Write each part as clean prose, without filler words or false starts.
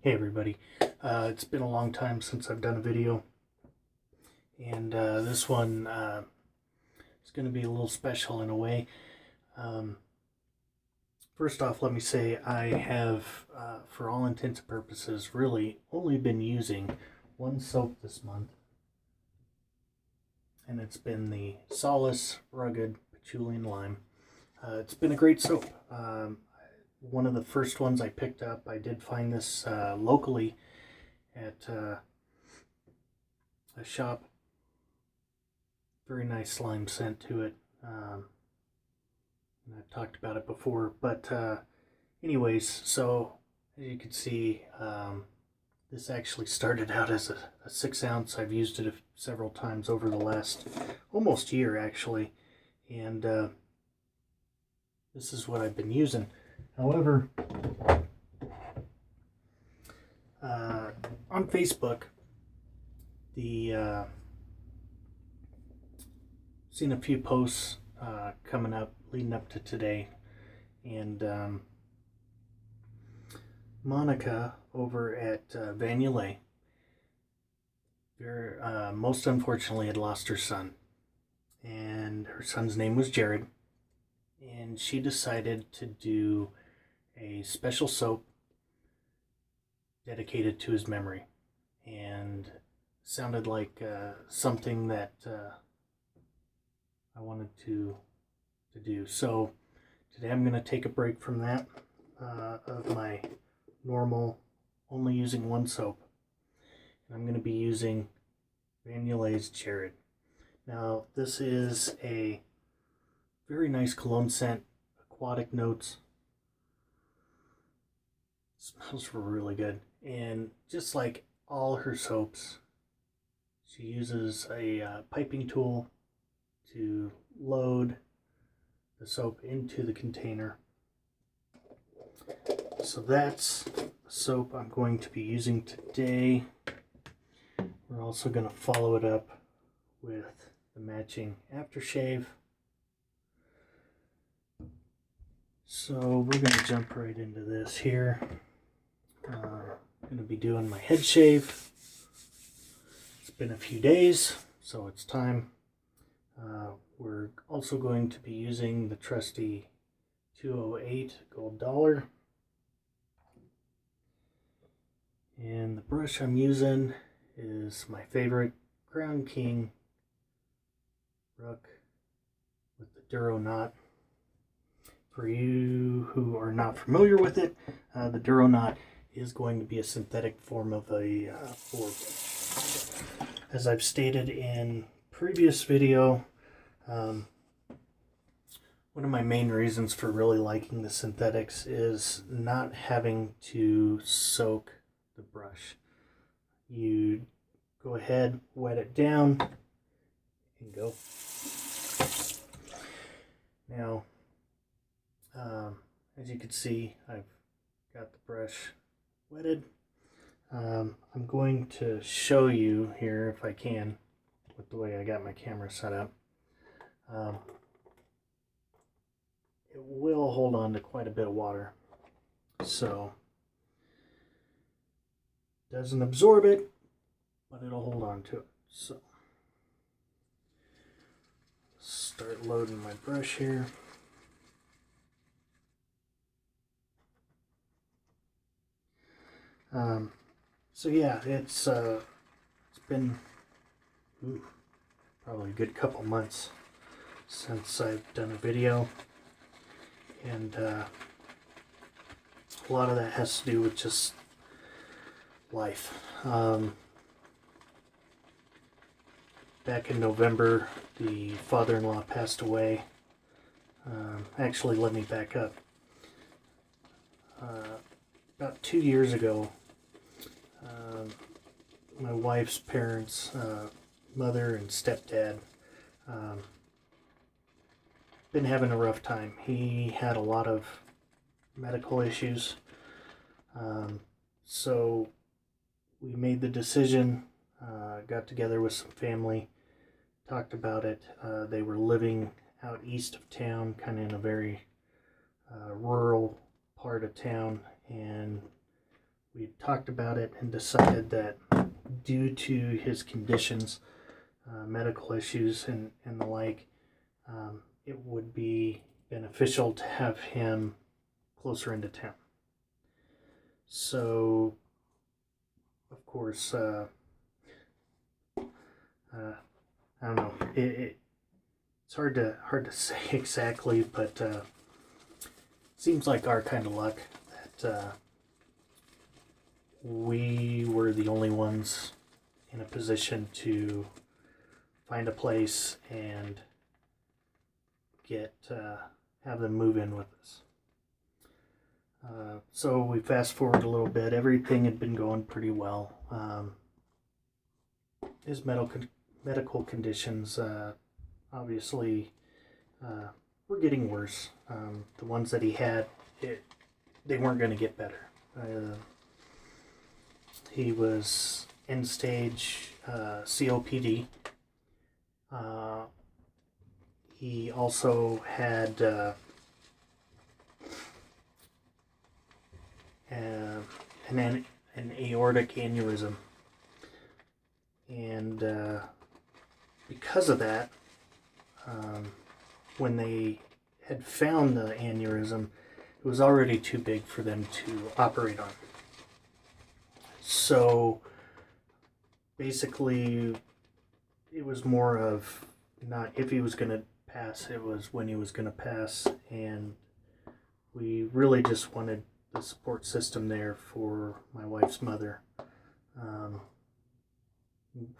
Hey everybody, it's been a long time since I've done a video, and this one is going to be a little special in a way. Um, First off, let me say I have, for all intents and purposes, really only been using one soap this month, and it's been the Solace Rugged Patchouli and Lime. It's been a great soap. One of the first ones I picked up, I did find this locally at a shop. Very nice lime scent to it. And I've talked about it before, but anyways, so as you can see, this actually started out as a 6 ounce. I've used it several times over the last almost year actually, and this is what I've been using. However, on Facebook, seen a few posts coming up, leading up to today, and Monica over at Van Yulay, most unfortunately had lost her son, and her son's name was Jared, and she decided to do a special soap dedicated to his memory, and sounded like something that I wanted to do. So today I'm going to take a break from that, of my normal only using one soap, and I'm going to be using Van Yulay's Jared. Now this is a very nice cologne scent, aquatic notes. Smells really good, and just like all her soaps, she uses a piping tool to load the soap into the container. So that's the soap I'm going to be using today. We're also going to follow it up with the matching aftershave. So we're going to jump right into this here. I'm going to be doing my head shave. It's been a few days, so it's time. We're also going to be using the trusty 208 gold dollar. And the brush I'm using is my favorite Crown King Rook with the Duro knot. For you who are not familiar with it, the Duro knot is going to be a synthetic form of a board. As I've stated in previous video, one of my main reasons for really liking the synthetics is not having to soak the brush. You go ahead, wet it down, and go. Now, as you can see, I've got the brush wetted. I'm going to show you here, if I can, with the way I got my camera set up. It will hold on to quite a bit of water, so doesn't absorb it, but it'll hold on to it. So start loading my brush here. So yeah, it's been probably a good couple months since I've done a video, and a lot of that has to do with just life. Back in November, the father-in-law passed away. Actually, let me back up. About 2 years ago, my wife's parents, mother and stepdad, been having a rough time. He had a lot of medical issues, so we made the decision, got together with some family, talked about it. They were living out east of town, kind of in a very rural part of town, and we talked about it and decided that due to his conditions, medical issues and the like, it would be beneficial to have him closer into town. So, of course, I don't know. It's hard to say exactly, but seems like our kind of luck that we were the only ones in a position to find a place and have them move in with us. So we fast forward a little bit. Everything had been going pretty well. His medical conditions obviously were getting worse. The ones that he had, they weren't going to get better. He was end stage COPD. He also had an aortic aneurysm, and because of that, when they had found the aneurysm, it was already too big for them to operate on. So basically, it was more of not if he was going to pass, it was when he was going to pass, and we really just wanted the support system there for my wife's mother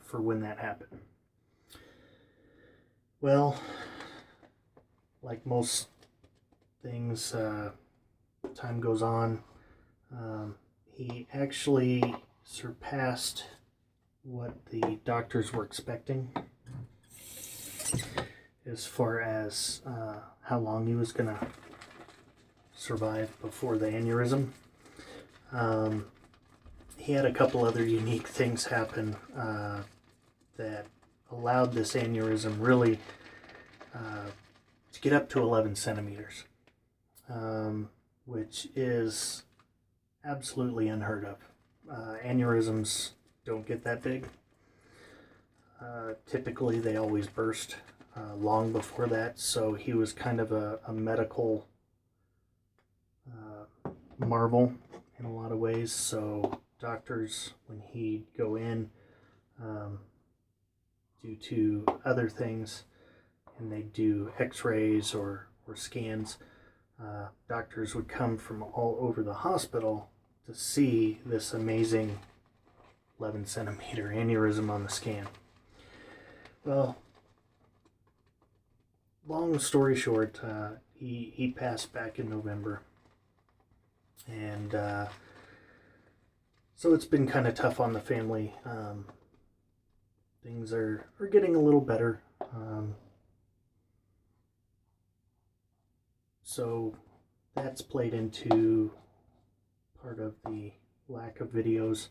for when that happened. Well, like most things, time goes on. He actually surpassed what the doctors were expecting as far as how long he was going to survive before the aneurysm. He had a couple other unique things happen that allowed this aneurysm really to get up to 11 centimeters, which is absolutely unheard of. Aneurysms don't get that big. Typically they always burst long before that, so he was kind of a medical marvel in a lot of ways. So doctors, when he'd go in, due to other things, and they do x-rays or scans, doctors would come from all over the hospital to see this amazing 11 centimeter aneurysm on the scan. Well, long story short, he passed back in November, and so it's been kind of tough on the family. Things are getting a little better. So that's played into part of the lack of videos.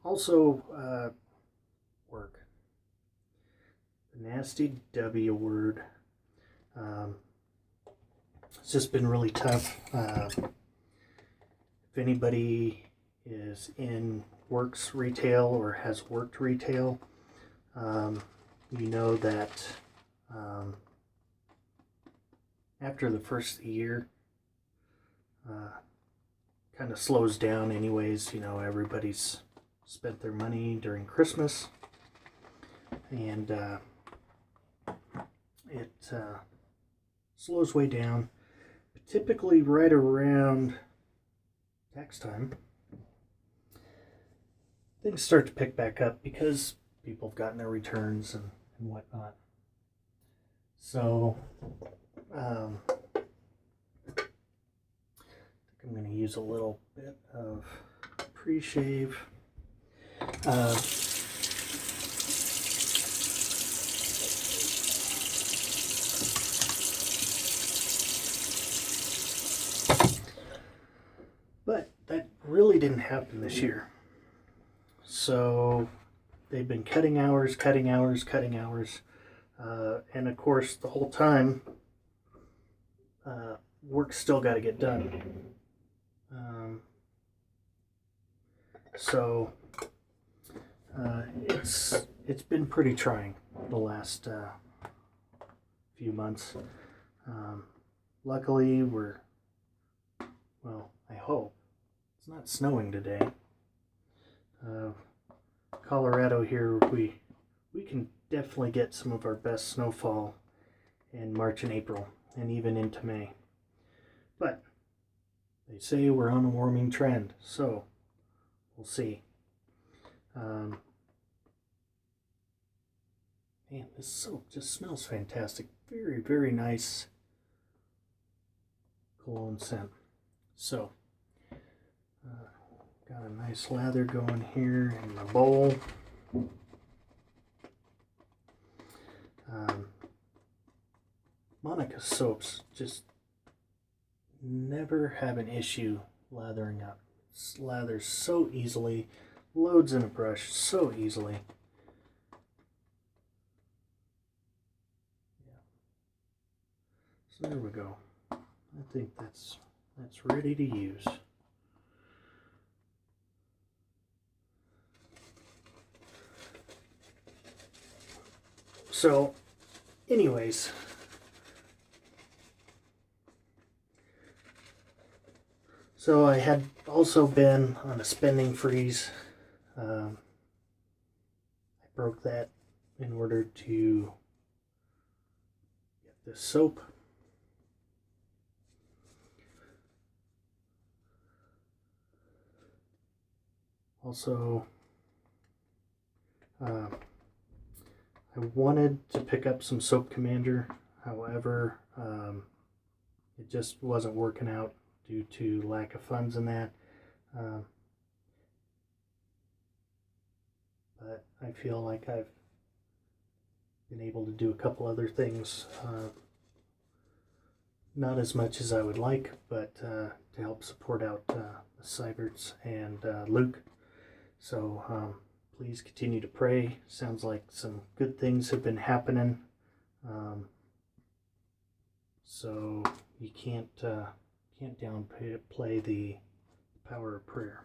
Also, work. The nasty W word. It's just been really tough. If anybody is works retail or has worked retail, you know that after the first year, kind of slows down anyways. You know, everybody's spent their money during Christmas, and it slows way down. But typically right around tax time, things start to pick back up because people have gotten their returns and whatnot. So I think I'm going to use a little bit of pre-shave. But that really didn't happen this year. So they've been cutting hours, and of course the whole time work's still got to get done. So it's been pretty trying the last few months. Luckily, well, I hope it's not snowing today. Colorado here, we can definitely get some of our best snowfall in March and April, and even into May. But they say we're on a warming trend, so we'll see. Man, this soap just smells fantastic. Very, very nice cologne scent. So, got a nice lather going here in my bowl. Monica soaps just never have an issue lathering up. It lathers so easily, loads in a brush so easily. Yeah. So there we go. I think that's ready to use. So, anyways, so I had also been on a spending freeze. I broke that in order to get this soap. Also, I wanted to pick up some Soap Commander, however, it just wasn't working out due to lack of funds in that. But I feel like I've been able to do a couple other things, not as much as I would like, but to help support out the Seiberts and Luke. So please continue to pray. Sounds like some good things have been happening. So you can't downplay the power of prayer.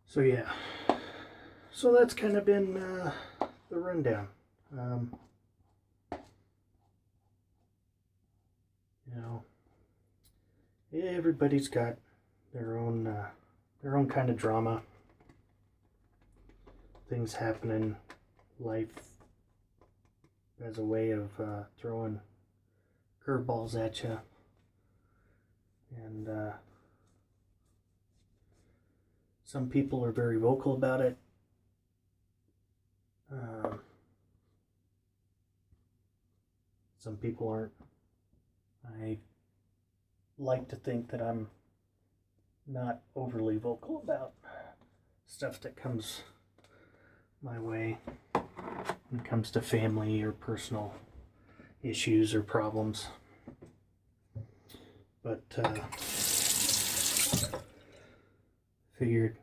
So yeah, so that's kind of been the rundown. You know, everybody's got their own kind of drama, things happen in life as a way of throwing curveballs at you, and some people are very vocal about it. Some people aren't. I like to think that I'm not overly vocal about stuff that comes my way when it comes to family or personal issues or problems. But figured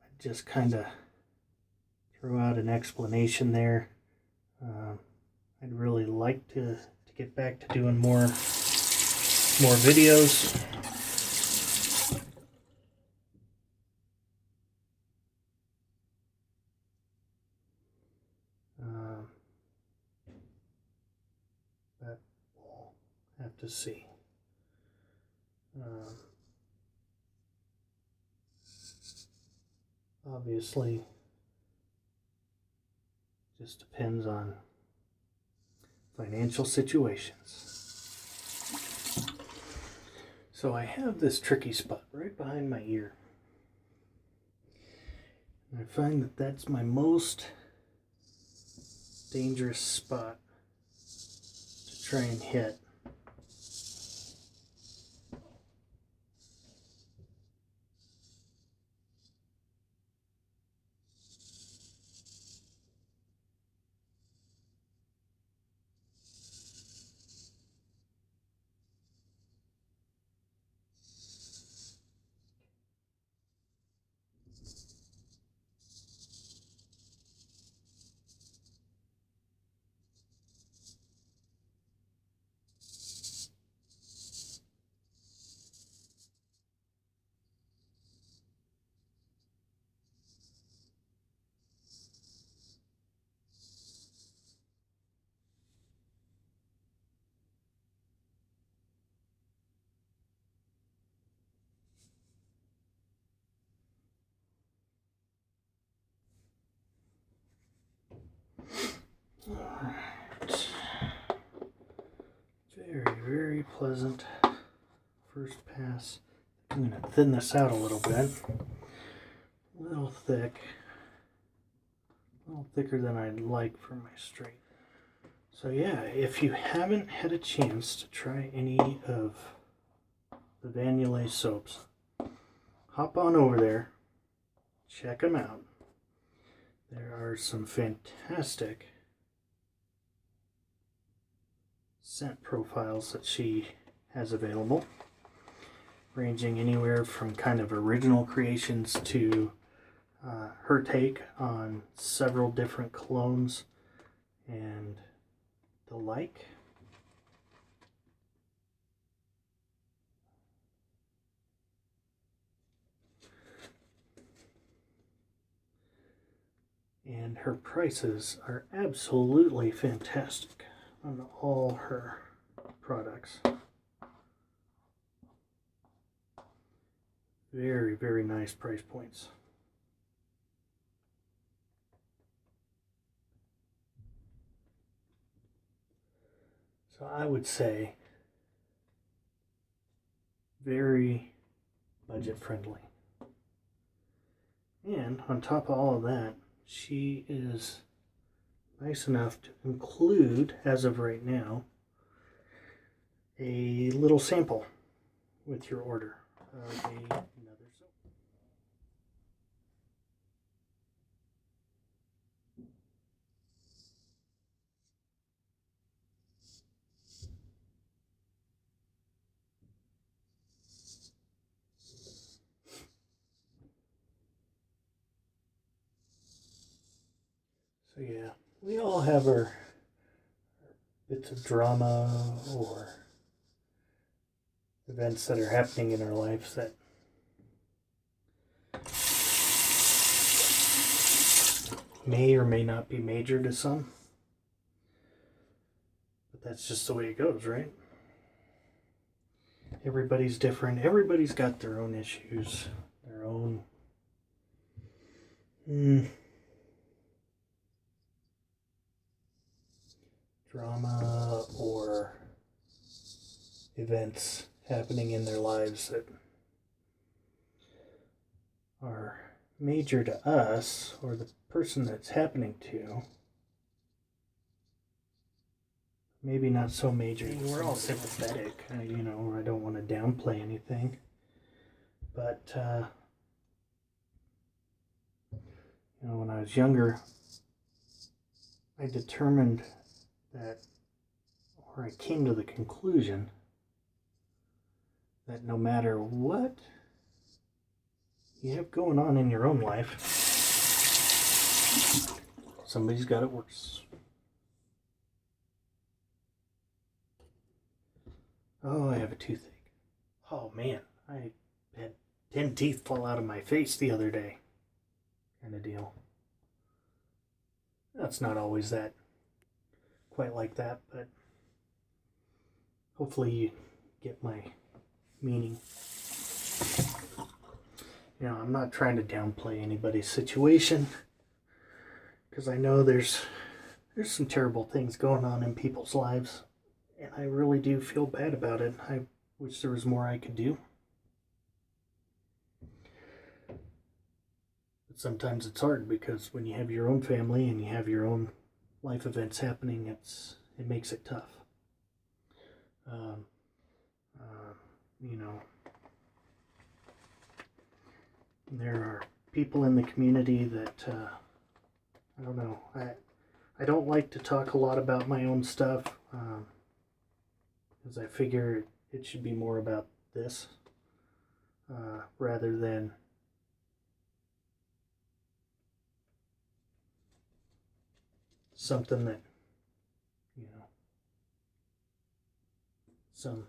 I'd just kind of throw out an explanation there. I'd really like to get back to doing more videos. But we'll have to see. Obviously, just depends on financial situations. So I have this tricky spot right behind my ear. And I find that that's my most dangerous spot to try and hit. Alright. Very, very pleasant first pass. I'm going to thin this out a little bit. A little thick. A little thicker than I'd like for my straight. So yeah, if you haven't had a chance to try any of the Yulay soaps, hop on over there, check them out. There are some fantastic scent profiles that she has available, ranging anywhere from kind of original creations to her take on several different colognes and the like. And her prices are absolutely fantastic on all her products. Very, very nice price points. So I would say very budget friendly. And on top of all of that, she is nice enough to include, as of right now, a little sample with your order of another soap. So yeah, we all have our bits of drama or events that are happening in our lives that may or may not be major to some. But that's just the way it goes, right? Everybody's different. Everybody's got their own issues, their own drama or events happening in their lives that are major to us or the person that's happening to. Maybe not so major. I mean, we're all sympathetic. I don't want to downplay anything. But, when I was younger, I determined that, or I came to the conclusion that no matter what you have going on in your own life, somebody's got it worse. Oh, I have a toothache. Oh man, I had 10 teeth fall out of my face the other day. Kind of deal. That's not always that quite like that, but hopefully you get my meaning. I'm not trying to downplay anybody's situation, because I know there's some terrible things going on in people's lives, and I really do feel bad about it. I wish there was more I could do. But sometimes it's hard, because when you have your own family and you have your own life events happening, it makes it tough. There are people in the community that I don't know. I don't like to talk a lot about my own stuff, because I figure it should be more about this rather than something that some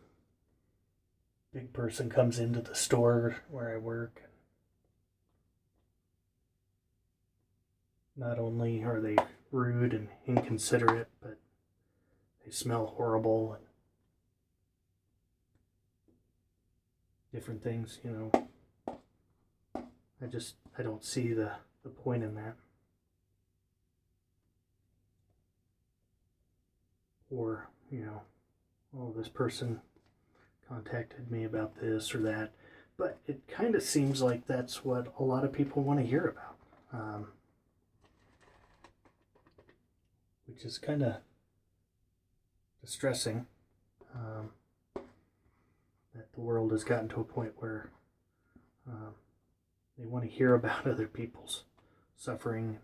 big person comes into the store where I work. Not only are they rude and inconsiderate, but they smell horrible and different things, I don't see the point in that. or, you know, oh, this person contacted me about this or that. But it kind of seems like that's what a lot of people want to hear about, which is kind of distressing, that the world has gotten to a point where they want to hear about other people's suffering,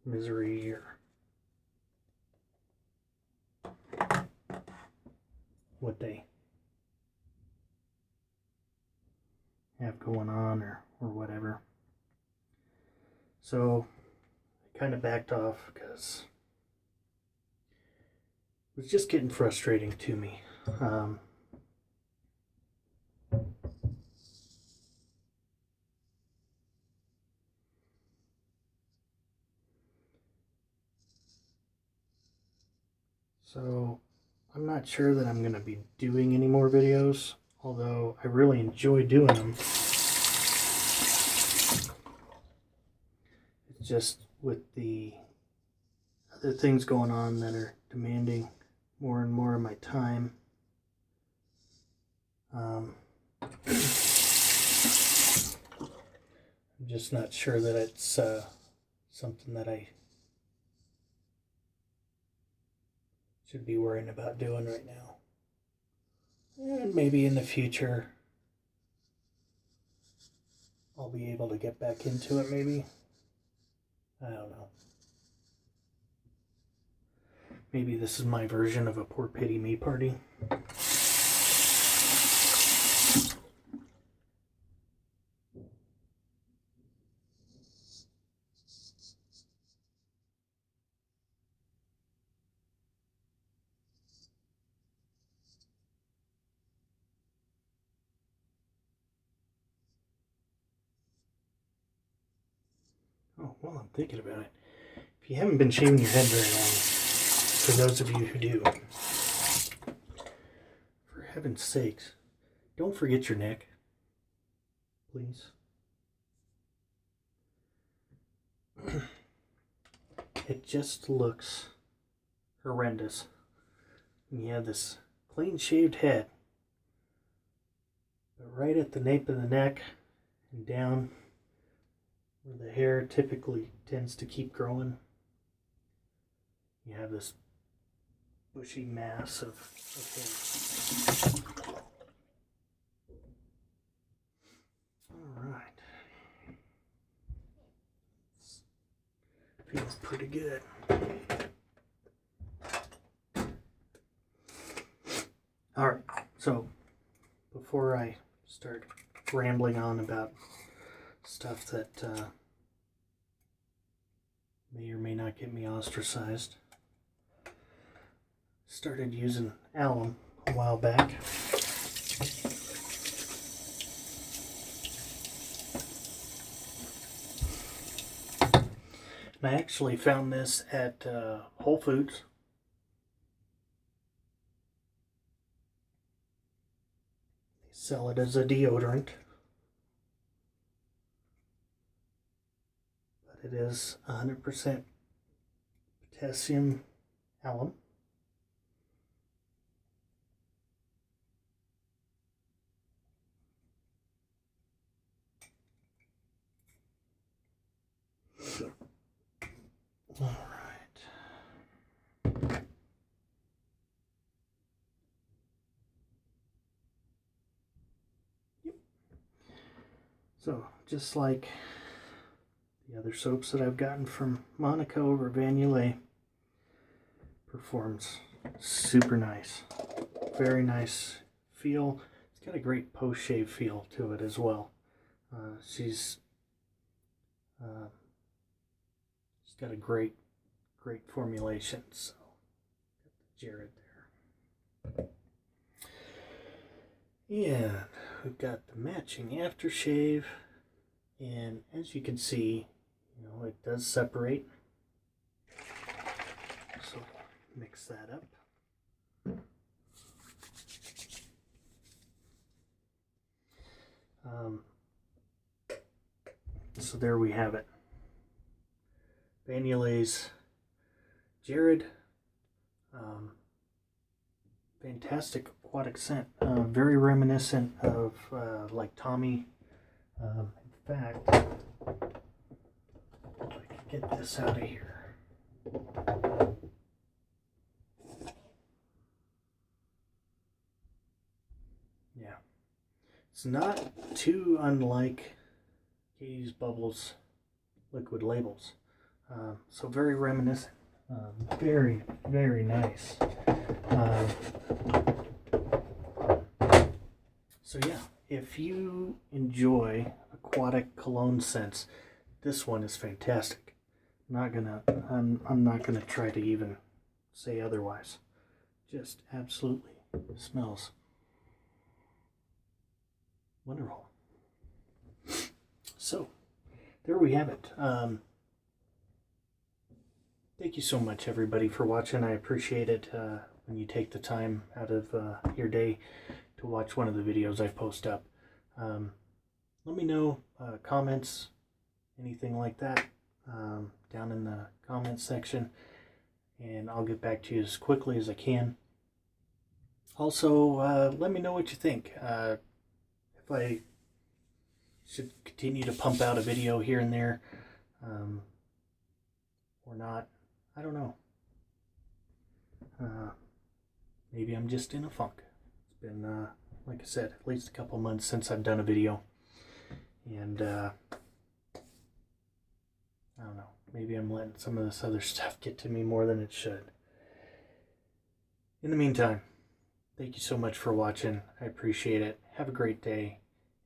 misery, or what they have going on, or whatever. So I kind of backed off because it was just getting frustrating to me. So I'm not sure that I'm going to be doing any more videos, although I really enjoy doing them. It's just with the other things going on that are demanding more and more of my time. I'm just not sure that it's something that I should be worrying about doing right now. And maybe in the future I'll be able to get back into it, maybe. I don't know. Maybe this is my version of a poor pity me party. Oh, well, I'm thinking about it. If you haven't been shaving your head very long, for those of you who do, for heaven's sakes, don't forget your neck, please. It just looks horrendous. You have this clean shaved head, but right at the nape of the neck and down where the hair typically tends to keep growing, you have this bushy mass of hair. All right. Feels pretty good. All right, so before I start rambling on about stuff that may or may not get me ostracized, started using alum a while back. And I actually found this at Whole Foods. They sell it as a deodorant, but it is 100% potassium alum. All right. Yep. So just like the other soaps that I've gotten from Monaco or Van Yulay, performs super nice. Very nice feel. It's got a great post-shave feel to it as well. She's got a great formulation. So got the Jared there. And we've got the matching aftershave, and as you can see, you know, it does separate. So mix that up. So there we have it. Van Yulay's Jared Fantastic aquatic scent. Very reminiscent of like Tommy. In fact, if I can get this out of here. Yeah. It's not too unlike Katie's Bubbles liquid labels. So very reminiscent. Very, very nice. So yeah, if you enjoy aquatic cologne scents, this one is fantastic. I'm not gonna try to even say otherwise. Just absolutely smells wonderful. So there we have it. Thank you so much, everybody, for watching. I appreciate it when you take the time out of your day to watch one of the videos I post up. Let me know comments, anything like that, down in the comments section, and I'll get back to you as quickly as I can. Also, let me know what you think. If I should continue to pump out a video here and there, or not. I don't know. Maybe I'm just in a funk. It's been, like I said, at least a couple months since I've done a video. And, I don't know. Maybe I'm letting some of this other stuff get to me more than it should. In the meantime, thank you so much for watching. I appreciate it. Have a great day.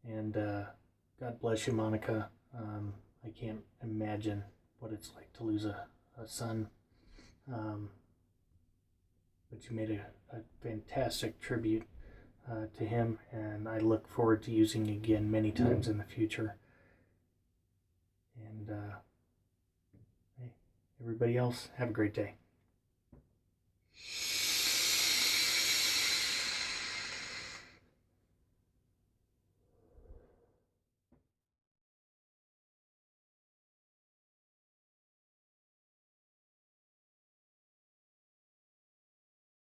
And, God bless you, Monica. I can't imagine what it's like to lose a son. But you made a fantastic tribute to him, and I look forward to using it again many times in the future. And hey, everybody else, have a great day.